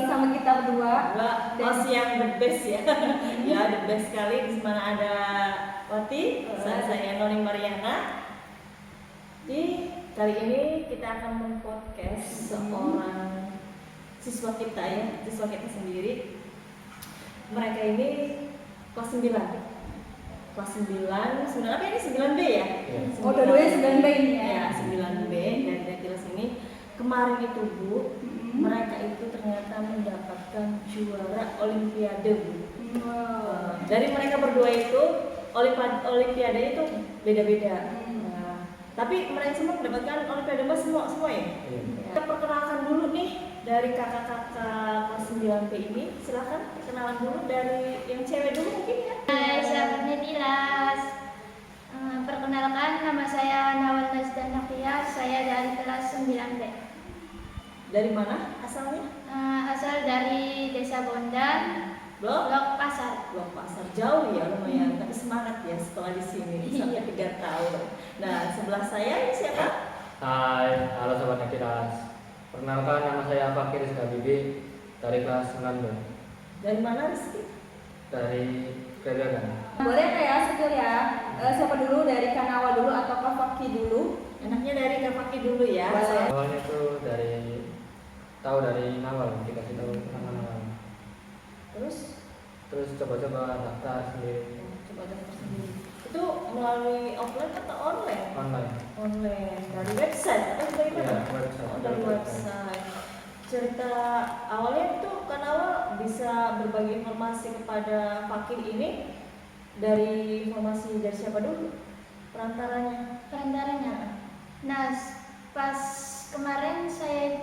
bersama kita berdua. Host yang the best ya. Ya, the best sekali. Di mana ada Wati, saya Noni Mariana. Di kali ini kita akan mempodcast seorang siswa kita ya, siswa kita sendiri. Mereka ini kelas 9. Kelas 9, sebenarnya ini 9B ya? Oh, dua-duanya 9B ini ya? Ya, 9B dari kelas ini. Kemarin itu Bu, mereka itu ternyata mendapatkan juara Olimpiade Bu. Dari mereka berdua itu, Olimpiade itu beda-beda. Tapi mereka semua mendapatkan Olimpiade Mbak semua ya? Kita perkenalkan dulu nih dari kakak-kakak kelas 9B ini. Silahkan perkenalan dulu dari yang cewek dulu mungkin ya. Hai sahabat Netilas, perkenalkan nama saya Nawal Nazdan Nakia, saya dari kelas 9B. Dari mana asalnya? Asal dari Desa Bondan, Blok Pasar. Blok Pasar, jauh ya lumayan, tapi semangat ya setelah di sini sampai 3 tahun. Nah, sebelah saya ini siapa? Hai, halo Sobat Netilas. Perkenalkan, nama saya Fakir Rizka Bibi dari kelas 9B. Dari mana Rizky? Dari Kedagan. Boleh nggak ya Sekil ya? Siapa dulu, dari Kanawa dulu atau Kak Fakki dulu? Enaknya dari Kak Fakir dulu ya. Awalnya tuh dari Nawal, dikasih tahu tentang Nawal. Terus coba-coba daftar sendiri. Coba daftar sendiri. Itu melalui offline atau online? Online. Dari website atau dari mana? Iya, website. Oh, dari website. Cerita awalnya itu kan awal bisa berbagi informasi kepada Fakir ini dari informasi dari siapa dulu? Perantaranya. Nah, pas kemarin saya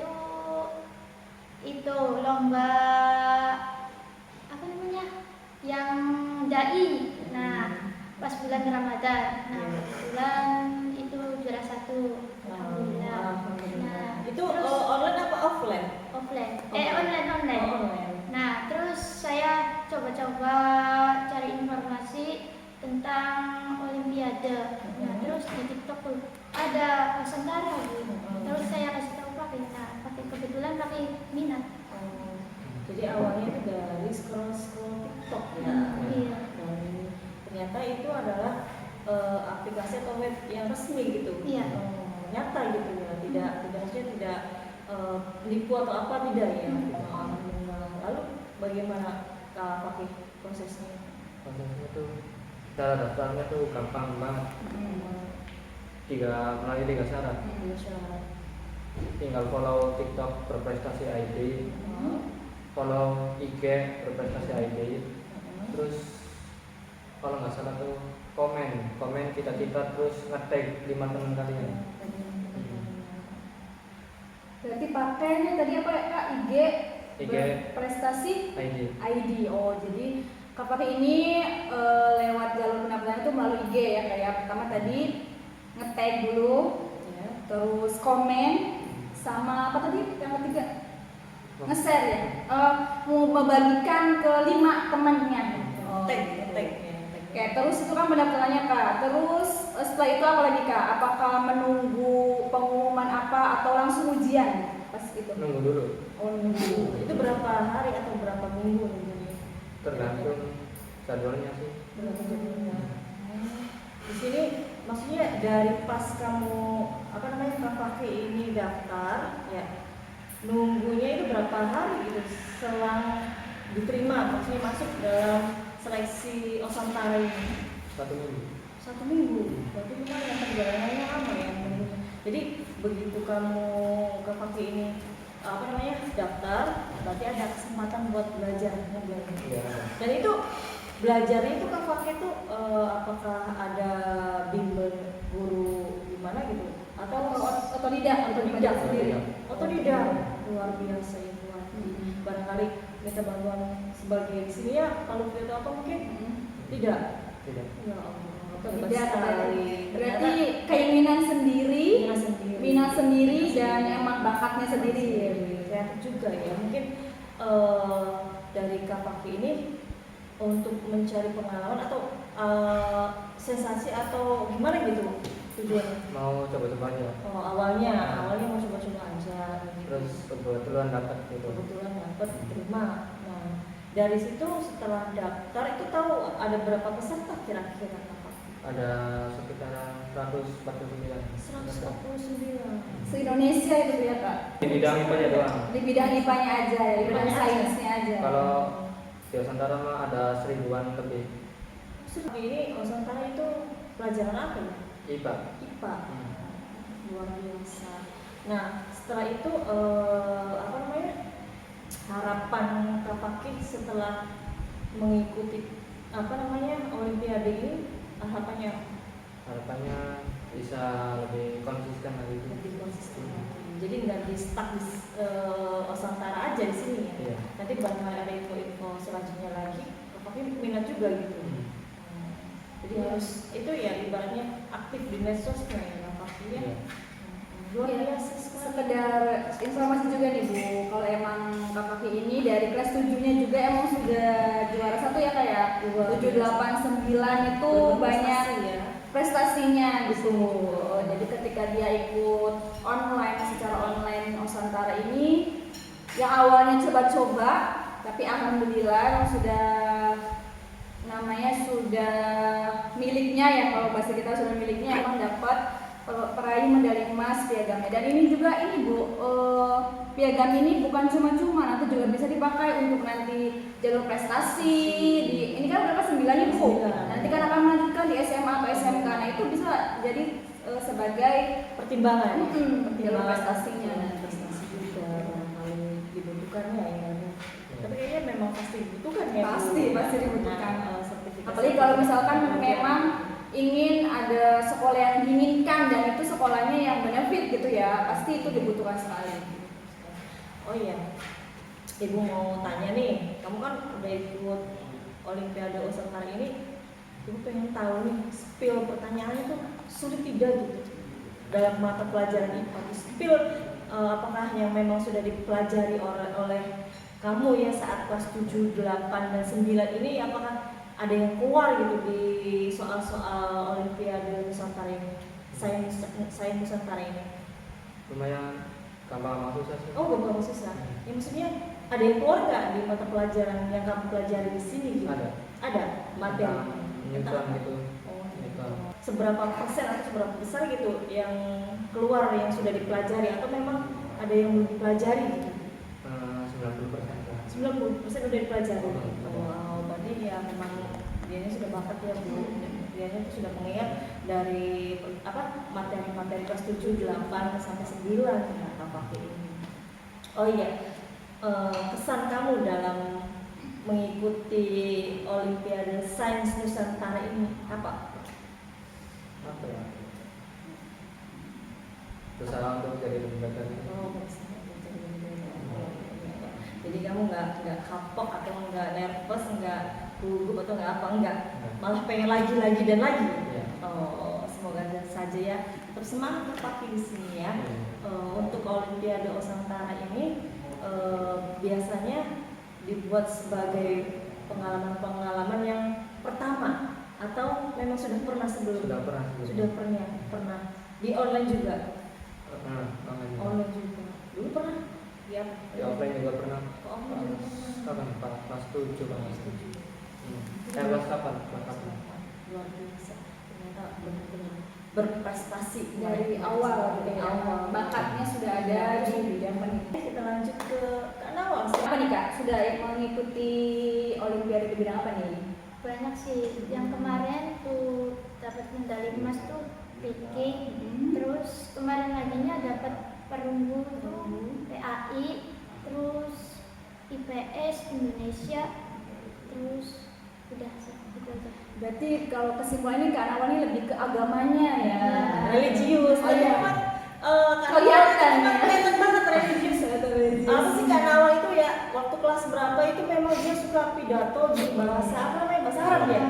itu lomba apa namanya? Yang dai. Nah, pas bulan Ramadan. Nah, kebetulan itu juara 1. Alhamdulillah. Nah, itu online apa offline? Offline. Online. Online. Nah, terus saya coba-coba cari informasi tentang Olimpiade. Nah, terus di TikTok tuh ada Nusantara gitu. Terus saya kasih tahu pakai. Nah, kebetulan pakai minat. Jadi awalnya itu dari scroll TikTok ya. Iya. Dan ternyata itu adalah aplikasi atau web yang resmi gitu. Iya. Nyata gitu ya. Tidak nipu atau apa tidak ya. Lalu bagaimana Kak Fakih prosesnya? Prosesnya tuh, cara daftarnya tuh gampang banget. Melalui 3 syarat. Tinggal follow TikTok Berprestasi ID, follow IG Berprestasi ID, terus kalau nggak salah tuh komen kita terus nge-tag 5 teman kalian. Berarti pakainya tadi apa ya Kak? IG Prestasi ID. Oh, jadi Kak Fakki ini lewat jalur pendaftaran itu melalui IG ya kayak pertama tadi nge-tag dulu, terus komen, sama apa tadi yang ketiga? Nge-share ya? Mau membagikan ke 5 temannya. Tag. Oke, terus itu kan pendaftarannya Kak. Terus setelah itu apa lagi Kak? Apakah menunggu pengumuman apa atau langsung ujian pas itu? Nunggu dulu. Oh, nunggu. Itu berapa hari atau berapa minggu nunggunya? Tergantung jadwalnya sih. Berapa jadwalnya? Di sini maksudnya dari pas kamu Kak Fakih ini daftar ya, nunggunya itu berapa hari gitu selang diterima, maksudnya masuk dalam seleksi Nusantara ini? 1 minggu. 1 minggu. Berarti lumayan perjalanannya lama ya. Jadi begitu kamu Kak Fakih ini daftar, berarti ada kesempatan buat belajar. Iya. Dan itu belajarnya itu Kak Fakih itu apakah ada bimbel guru gimana gitu atau otodidak sendiri? Otodidak. Luar biasa ya buat. Barangkali minta bantuan sebagai di sini ya, kalau kita apa mungkin tidak. Ya Allah. Berarti keinginan sendiri, minat sendiri dan emang bakatnya sendiri ya. Kreatif juga ya. Mungkin dari Kak Fakih ini untuk mencari pengalaman atau sensasi atau gimana gitu tujuannya? mau coba-coba aja. Oh, awalnya mau coba-coba aja gitu. Terus kebetulan dapat gitu. Kebetulan dapat terima. Nah, dari situ setelah daftar itu tahu ada berapa peserta kira-kira Kakak? Ada sekitar 149. 149. Se-Indonesia itu ya Kak? Di bidang IPA doang. Di bidang IPA-nya aja, di bidang IPA-nya sainsnya aja. Kalau di Nusantara mah ada 1000-an lebih. Tapi ini Nusantara itu pelajaran apa ya? IPA. IPA. Hmm. Luar biasa. Nah, setelah itu apa namanya? Harapan Kak Fakih setelah mengikuti apa namanya Olimpiade ini, Harapannya bisa lebih konsisten lagi. lebih konsisten. Jadi nggak di stuck di Nusantara aja di sini ya. Iya. Nanti bakal ada info-info selanjutnya lagi. Kak Fakih minat juga gitu. Hmm. Jadi harus itu ya ibaratnya aktif di medsosnya ya Kak Fakih ya. Iya. Luar Iya, biasa sekali. sekedar informasi juga nih Bu, kalau emang Kak Fakih ini dari kelas 7-nya juga emang sudah juara 1 ya Kak ya? 7, 8, 9 itu banyak Berprestasi ya. prestasinya gitu. Jadi ketika dia ikut online, secara online Nusantara ini, yang awalnya coba-coba, tapi alhamdulillah yang sudah namanya sudah miliknya ya, kalau bahasa kita sudah miliknya, emang dapat peraih medali emas piagam. Dan ini juga ini Bu, piagam ini bukan cuma-cuma, nanti juga bisa dipakai untuk nanti jalur prestasi di ini kan berapa 9 nih Bu. Nanti kan akan melanjutkan di SMA atau SMK. Nah itu bisa jadi sebagai Pertimbangan jalur prestasinya. dan prestasi juga barangkali dibutuhkannya ya. Tapi kayaknya memang pasti dibutuhkan ya. Pasti dibutuhkan. Nah, sertifikasi. Apalagi kalau misalkan memang ingin ada sekolah yang diinginkan dan itu sekolahnya yang benefit gitu ya, pasti itu dibutuhkan sekali. Oh iya, Ibu mau tanya nih, kamu kan udah ikut Olimpiade Nusantara ini, Ibu pengen tahu nih, spill pertanyaannya tuh sulit tidak gitu dalam mata pelajaran IPA. Spill apakah yang memang sudah dipelajari oleh kamu ya saat kelas 7, 8, dan 9 ini, apakah ada yang keluar gitu di soal-soal Olimpiade Nusantara ini, sains Nusantara ini? Lumayan gampang sama susah sih. Oh, gampang susah. Ya maksudnya ada yang keluar nggak di mata pelajaran yang kamu pelajari di sini gitu? Ada materi. Penyusuan gitu. Oh, Gitu. seberapa persen atau seberapa besar gitu yang keluar yang sudah dipelajari, atau memang ada yang belum dipelajari gitu? 90%. 90% udah dipelajari. Wow, berarti ya memang dianya sudah bakat ya Bu. Dianya tuh sudah mengingat dari materi-materi kelas 7, 8 sampai 9 Kak Fakih ini. Oh iya, kesan kamu dalam mengikuti Olimpiade Sains Nusantara ini apa? Apa ya? Berusaha untuk jadi lebih baik lagi. Oh, jadi kamu nggak kapok atau nggak nervous, nggak gugup atau nggak apa, malah pengen lagi dan lagi. Iya. Oh, semoga saja ya tetap semangat Fakih di sini ya. Untuk Olimpiade Nusantara ini biasanya dibuat sebagai pengalaman-pengalaman yang pertama atau memang sudah pernah sebelumnya? Sudah pernah di online juga. Online juga. Dulu pernah? Ya. Di offline juga pernah. Online juga pernah. Kapan? Kelas 7 kan. Kelas kapan? Luar biasa. Ternyata benar-benar berprestasi Dari awal gitu ya. Bakatnya sudah ada di bidang pendidikan. Kita lanjut ke Kak Nawal. Apa nih Kak? Sudah mengikuti Olimpiade di bidang apa nih? Banyak sih. Yang kemarin tuh dapat medali emas tuh picking. Terus kemarin laginya dapat perunggu tuh PAI. Terus IPS Indonesia. Terus udah sih itu aja. Berarti kalau kesimpulannya Kak Nawal ini lebih ke agamanya ya. Religius. Oh iya. Kelihatan banget religius. Apa sih Kak Nawal itu ya, waktu kelas berapa itu memang dia suka pidato di bahasa Arab ya?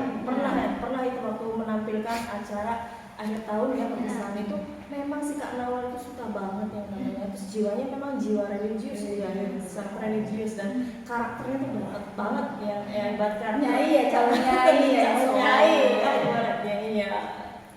Pernah itu waktu menampilkan acara akhir tahun ya perpisahan itu, memang si Kak Nawal itu suka banget yang namanya, terus jiwanya memang jiwa religius ya, sangat religius, dan karakternya tuh banget banget yang ibaratkan Nyai ya, calon nyai ya. nyai, ibaratnya iya.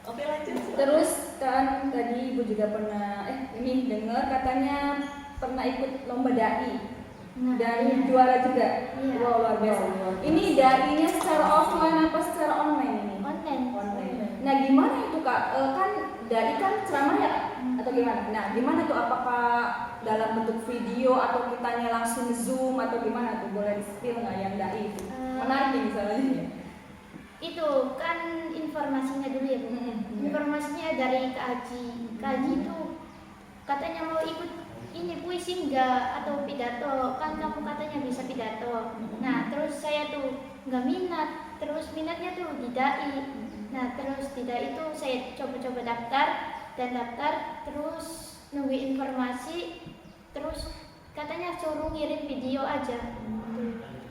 Oke lanjut. Terus kan tadi Ibu juga pernah ini dengar katanya pernah ikut lomba dai Nah, dan iya. juara juga. Iya. Wow, luar biasa. Wow. Ini dainya secara offline apa secara online ini? Online. Online. Nah, gimana itu Kak? Kan dai kan ceramah ya Kak? Atau gimana? Nah, gimana tuh, apakah dalam bentuk video atau kitanya langsung Zoom atau gimana tuh? Boleh di-spill nggak yang dai itu? Menarik nih misalnya. Itu kan informasinya dulu ya Bu. Informasinya dari Kak Haji. Kak Haji itu katanya mau ikut ini puisi enggak atau pidato, kan kamu katanya bisa pidato. Nah terus saya tuh nggak minat, terus minatnya tuh di dai. Nah terus di dai itu saya coba-coba daftar terus nunggu informasi, terus katanya suruh ngirim video aja.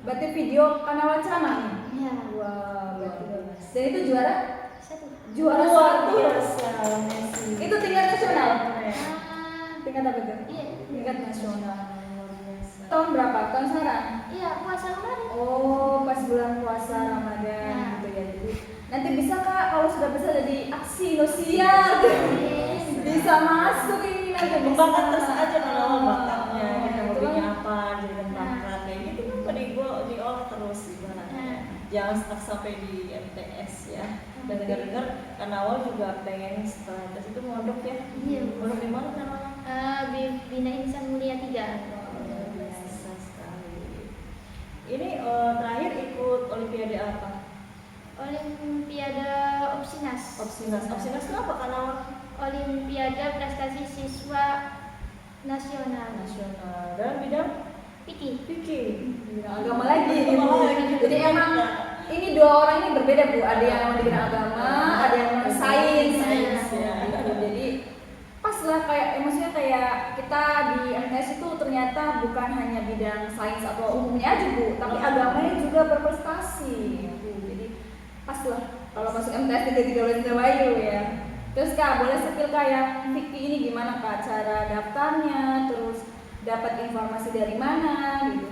Berarti video kanal ceramah nih? Ya. Wah, berarti bagus. Dan itu juara? Satu. Juara Luar satu. biasa, Messi. Itu tingkat nasional? Ah, Tingkat apa tuh? iya. Tingkat nasional. Luar biasa. Tahun berapa? Tahun sekarang? Iya puasa kemarin. Oh, pas bulan puasa Ramadan Nah. gitu ya. Jadi nanti bisa Kak kalau sudah bisa jadi aksi Indosiar bisa masuk ini nanti Bakat terus aja kalau bakatnya, kita itu hobinya kan. apa, jadikan bakat kayak gitu kan pada diolah terus ibaratnya. Jangan stuck sampai di MTS ya. Dan dengar-dengar kan awal juga pengen setelah MTS itu mondok ya. Iya. Mondok di mana namanya? Bina Insan Mulia 3. Luar biasa sekali. Ini terakhir ikut Olimpiade apa? Olimpiade Opsinas. Opsinas. Opsinas itu apa kan awal? Olimpiade Prestasi Siswa Nasional. Nasional. Dalam bidang Piki. fikih. agama lagi gitu. Agama lagi. Jadi emang ini dua orang ini berbeda Bu. Ada yang di bidang agama, ada yang sains. Sains, ya. Gitu. Jadi pas lah kayak maksudnya kayak kita di MTS itu ternyata bukan hanya bidang sains atau umumnya aja Bu, tapi agamanya juga berprestasi. Gitu. Jadi pas lah kalau masuk MTS 13 Bayu ya. Terus Kak, boleh spill kayak fikih ini gimana Kak cara daftarnya, terus dapat informasi dari mana gitu.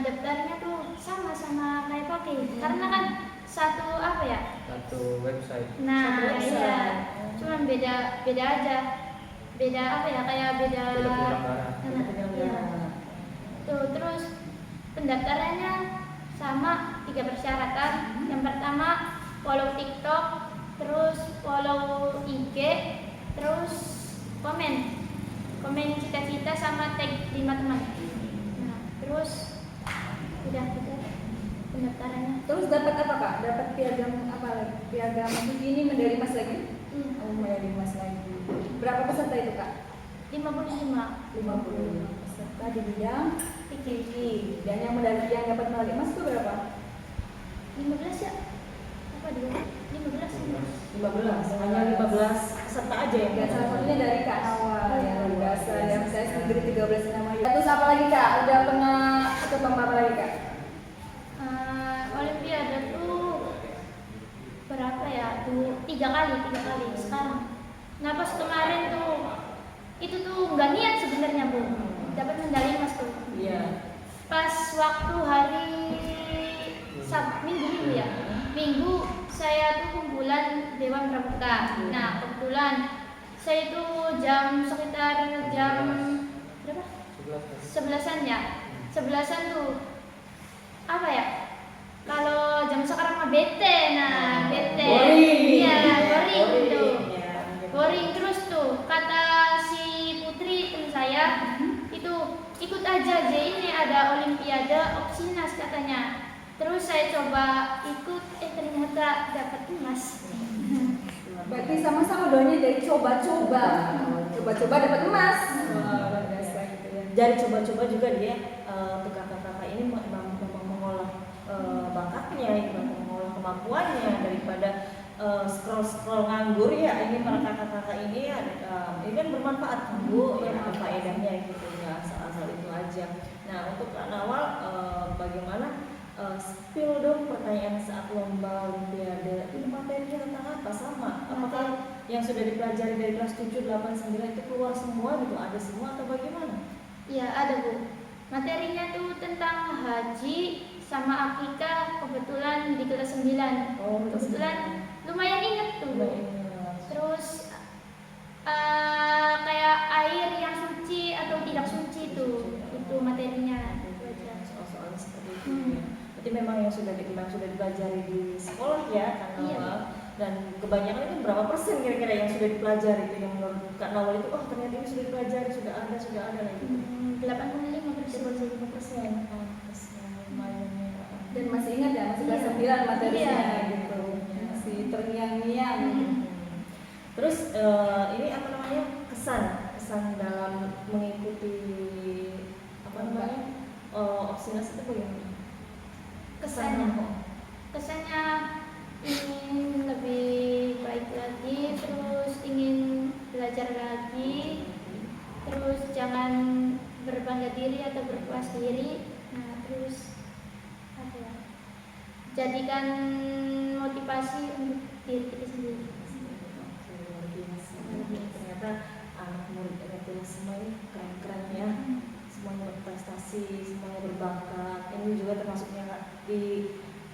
Daftarnya tuh sama kayak Poki. Karena kan satu apa ya? Satu website. Nah, Satu website. iya. Cuman beda aja. Beda apa ya? Kayak beda. Beda penyelenggara. Iya. Tuh, terus pendaftarannya sama 3 persyaratan. Yang pertama follow TikTok, terus follow IG, terus komen cita-cita sama tag 5 teman. Nah, terus udah gitu pendaftarannya. Terus dapat apa Kak? Dapat piagam apa lagi? Piagam ini medali emas lagi? Iya. Oh, medali emas lagi. Berapa peserta itu Kak? 55. 55 peserta di bidang Fikih. fikih. Dan yang dapat medali emas itu berapa? 15 ya? Apa dia? 15. 15. Hanya 15 peserta aja ya. Dan salah satunya dari Kak Awal ya, luar biasa. Yang saya negeri 13 Indramayu. Terus apa lagi Kak? Udah pernah ikut lomba apa lagi Kak? Olimpiade tuh berapa ya? Tuh 3 kali sekarang. Nah pas kemarin tuh itu tuh nggak niat sebenarnya Bu, dapat medali emas tuh. Iya. Pas waktu hari Minggu ya. Minggu saya tuh kumpulan Dewan Pramuka. Nah kebetulan saya itu sekitar jam berapa? 11-an ya. 11-an tuh apa ya? Kalau jam sekarang mah bete, nah bete. Boring. Iya, boring tuh. Ya. Boring terus tuh kata si Putri teman saya itu ikut aja ini ada Olimpiade Opsinas katanya. Terus saya coba ikut, ternyata dapat emas. Berarti sama-sama doanya dari coba-coba. Coba-coba dapat emas. Wah, luar biasa gitu ya. Dari coba-coba juga dia untuk kakak-kakak ini memang mengolah bakatnya, mengolah kemampuannya daripada scroll nganggur ya. Ini para kakak-kakak ini ini kan bermanfaat kan Bu, ya faedahnya gitu ya, asal-asal itu aja. Nah untuk Kak Nawal bagaimana spill dong pertanyaan saat lomba Olimpiade ini materinya tentang apa sama? Apakah yang sudah dipelajari dari kelas 7, 8, 9 itu keluar semua gitu, ada semua atau bagaimana? Iya ada Bu. Materinya tuh tentang haji sama akikah, kebetulan di kelas 9. Oh, Kebetulan lumayan inget tuh Bu. Terus kayak air yang suci atau tidak suci itu materinya belajar. Soal-soal seperti itu ya. Berarti memang yang sudah dipelajari di sekolah ya Kak Nawal. Iya. Dan kebanyakan itu berapa persen kira-kira yang sudah dipelajari itu yang menurut Kak Nawal itu ternyata ini sudah dipelajari, sudah ada lah gitu. 85%. Lumayan ya. Dan masih ingat ya, masih kelas Iya. 9 materinya Iya. gitu. Masih terngiang-ngiang. Terus ini apa namanya kesan dalam mengikuti apa namanya opsinasi itu ya? Kesannya ingin lebih baik lagi, terus ingin belajar lagi, terus jangan berbangga diri atau berpuas diri. Nah, terus apa ya? Jadikan motivasi untuk diri kita sendiri. Luar biasa. Ternyata anak murid RTL semua ini keren-keren ya. Semuanya berprestasi, semuanya berbakat. Ini juga termasuknya di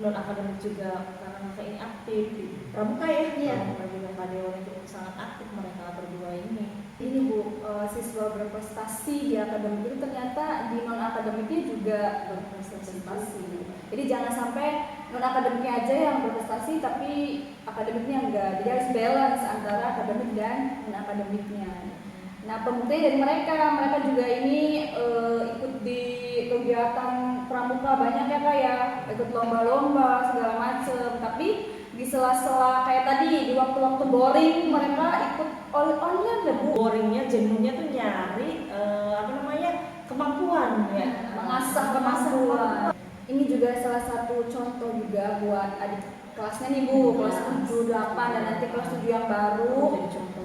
non akademik juga karena mereka ini aktif di pramuka ya. Iya. Pramuka juga Pak Dewan itu sangat aktif mereka berdua ini. Ini Bu, siswa berprestasi di akademik itu ternyata di non akademiknya juga berprestasi. Jadi jangan sampai non akademiknya aja yang berprestasi tapi akademiknya enggak. Jadi harus balance antara akademik dan non akademiknya. Nah, pembuktian dari mereka juga ini ikut di kegiatan pramuka banyak ya Kak ya, ikut lomba-lomba segala macem. Tapi di sela-sela kayak tadi di waktu-waktu boring mereka ikut online deh Bu. Boringnya, jenuhnya tuh nyari apa namanya kemampuan ya, Mengasah kemampuan. Ini juga salah satu contoh juga buat adik kelasnya nih Bu, kelas 7, 8 dan nanti kelas 7 yang baru. Jadi contoh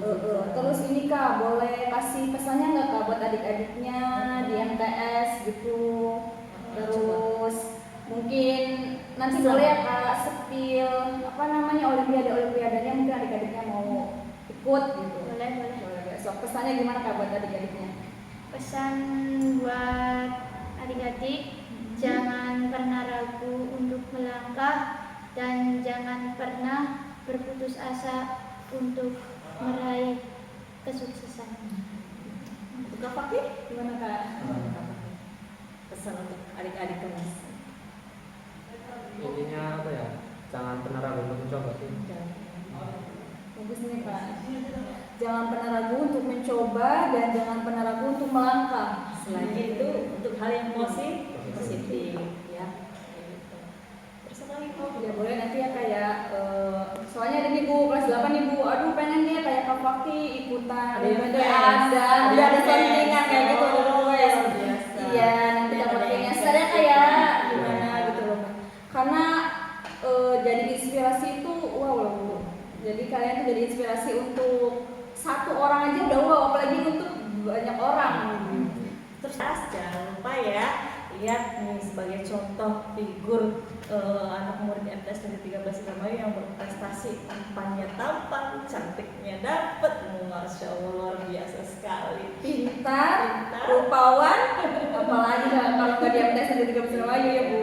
Terus ini Kak, boleh kasih pesannya nggak Kak buat adik-adiknya di MTS gitu. Terus mungkin nanti boleh ya Kak sepil apa namanya olimpiadanya mungkin adik-adiknya mau ikut gitu. Boleh. So, pesannya gimana Kak buat adik-adiknya? Pesan buat adik-adik, jangan pernah ragu untuk melangkah dan jangan pernah berputus asa untuk meraih kesuksesan. Untuk Kak Fakih gimana Kak? pesan untuk adik-adik kelas. Intinya apa ya, jangan pernah ragu untuk mencoba sih. Bagus nih Kak. Jangan pernah ragu untuk mencoba dan jangan pernah ragu untuk melangkah. Selagi itu untuk hal yang positif ya. Terus apa lagi Bu? Ya boleh nanti ya kayak soalnya ada nih Bu kelas 8 nih Bu. Aduh pengen nih kayak Kak Fakih ikutan. Ada yang ada sampingan kayak gitu Oh, guys. luar biasa. Iya, nanti Ada Kak yang Fakihnya saya kayak gimana gitu loh. Karena jadi inspirasi itu wow loh Bu. Jadi kalian tuh jadi inspirasi untuk satu orang aja udah wow, apalagi untuk banyak orang. Terus jangan lupa ya, lihat nih sebagai contoh figur anak murid MTS Negeri 13 Indramayu yang berprestasi, tampannya tampan, cantiknya dapet, masya Allah luar biasa sekali. Pintar, rupawan, apalagi kalau nggak di MTS Negeri 13 Indramayu ya Bu.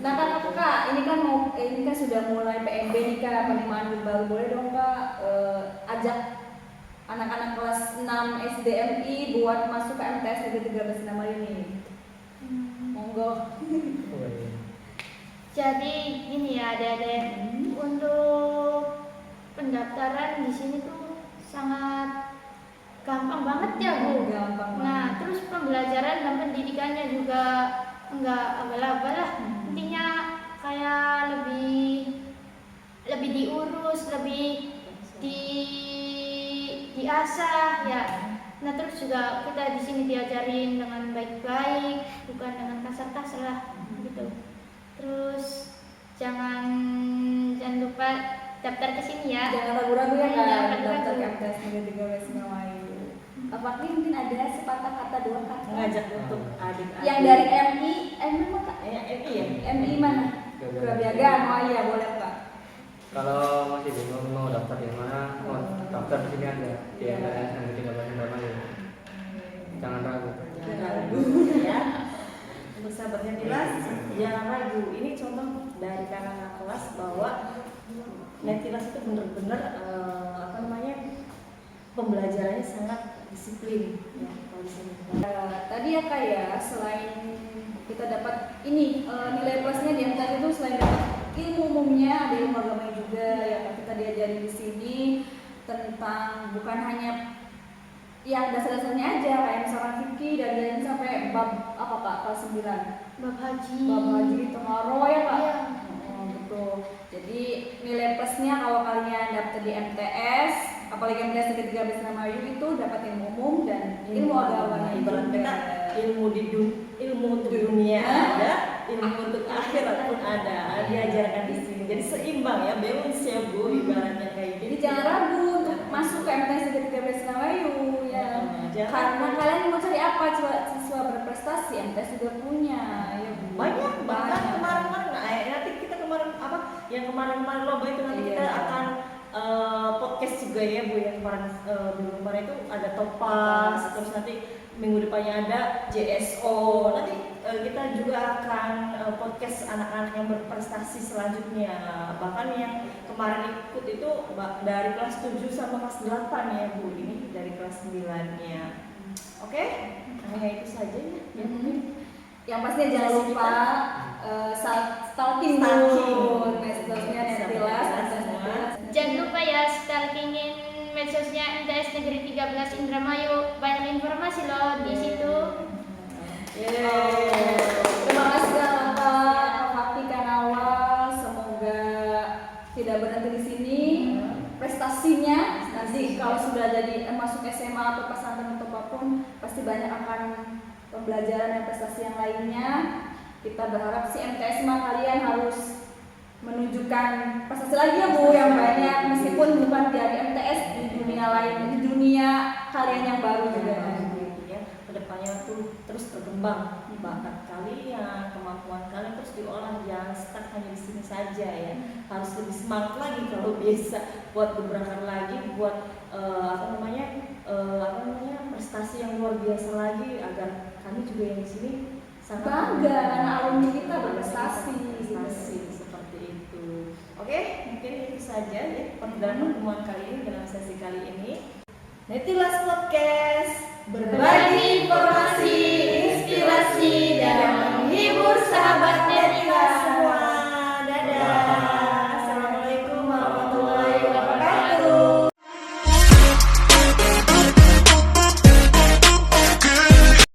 Nah Kak, ini kan sudah mulai PMB nih Kak, penerimaan guru baru, boleh dong Kak ajak anak-anak kelas 6 SDMI buat masuk ke MTS Negeri 13 Indramayu nih. Monggo. Jadi gini ya Adik-adik, untuk pendaftaran di sini tuh sangat gampang banget ya Bu. Gampang. Nah, terus pembelajaran dan pendidikannya juga enggak abal-abal lah. Intinya kayak lebih diurus, lebih diasah ya. Nah, terus juga kita di sini diajarin dengan baik-baik, bukan dengan kasar-kasar lah gitu. Terus jangan lupa daftar ke sini ya. Jangan ragu-ragu ya Kak, Jangan daftar ragu. ke MTS Negeri 13 Indramayu. Kak Fakih mungkin ada sepatah kata dua kata Mengajak untuk adik-adik yang dari MI mana Kak? MI ya. MI mana? Kerabiagan. Oh iya boleh Kak. Kalau masih bingung mau daftar di mana, mau daftar di sini aja di MTS Negeri 13 Indramayu. Jangan ragu. Jangan ragu ya. Untuk sahabatnya Netilas, jangan ragu. Ini contoh dari kakak kelas bahwa Netilas itu benar-benar apa namanya pembelajarannya sangat disiplin ya kalau di sini. Tadi ya Kak ya, selain kita dapat ini nilai plusnya di MTS itu selain dapat ilmu umumnya, ada ilmu agama juga yang kita diajari di sini tentang bukan hanya yang dasar-dasarnya aja kayak misalkan fikih dan sampai bab apa Kak kelas 9 bab haji. bab haji tomorrow ya Kak. Iya. Betul. Jadi nilai plusnya kalau kalian dapet di MTS, apalagi MTS Negeri 13 Indramayu itu dapat ilmu umum dan ilmu agama. Ibarat kata ilmu untuk dunia ada, ilmu untuk akhirat pun ada, diajarkan di sini. Jadi seimbang ya, balance ya Bu, ibaratnya kayak gitu. Jadi jangan ragu untuk masuk ke MTS Negeri 13 Indramayu ya. Karena kalian mau cari apa siswa berprestasi, MTS juga punya ya Bu. Banyak bahkan kemarin-kemarin nanti kita yang kemarin-kemarin lomba itu nanti kita akan podcast juga ya Bu, yang kemarin itu ada Topas, terus nanti minggu depannya ada JSO, nanti kita juga akan podcast anak-anak yang berprestasi selanjutnya, bahkan yang kemarin ikut itu dari kelas 7 sama kelas 8 ya Bu, ini dari kelas 9-nya. Oke, hanya itu saja ya mungkin. Yang pastinya jangan lupa stalking dulu medsosnya Netilas. Jangan lupa ya stalkingin medsosnya MTS Negeri 13 Indramayu, banyak informasi loh di situ. Terima kasih Kak Fakti Kanawal, semoga tidak berhenti di sini. Prestasinya nanti kalau sudah jadi masuk SMA atau pesantren atau apapun pasti banyak akan pembelajaran dan prestasi yang lainnya. Kita berharap si MTS kalian harus menunjukkan prestasi lagi ya Bu yang banyak, meskipun bukan dari MTS, di dunia lain, di dunia kalian yang baru juga ya. Kedepannya tuh terus berkembang bakat kalian, kemampuan kalian terus diolah, jangan stuck hanya di sini saja ya. Harus lebih semangat lagi kalau bisa buat berangkat lagi, buat prestasi yang luar biasa lagi, agar kami juga yang di sini sangat bangga karena alumni kita berprestasi. Seperti itu. Oke, mungkin itu saja ya dalam pertemuan kali ini, dalam sesi kali ini. Netilas Podcast, berbagi informasi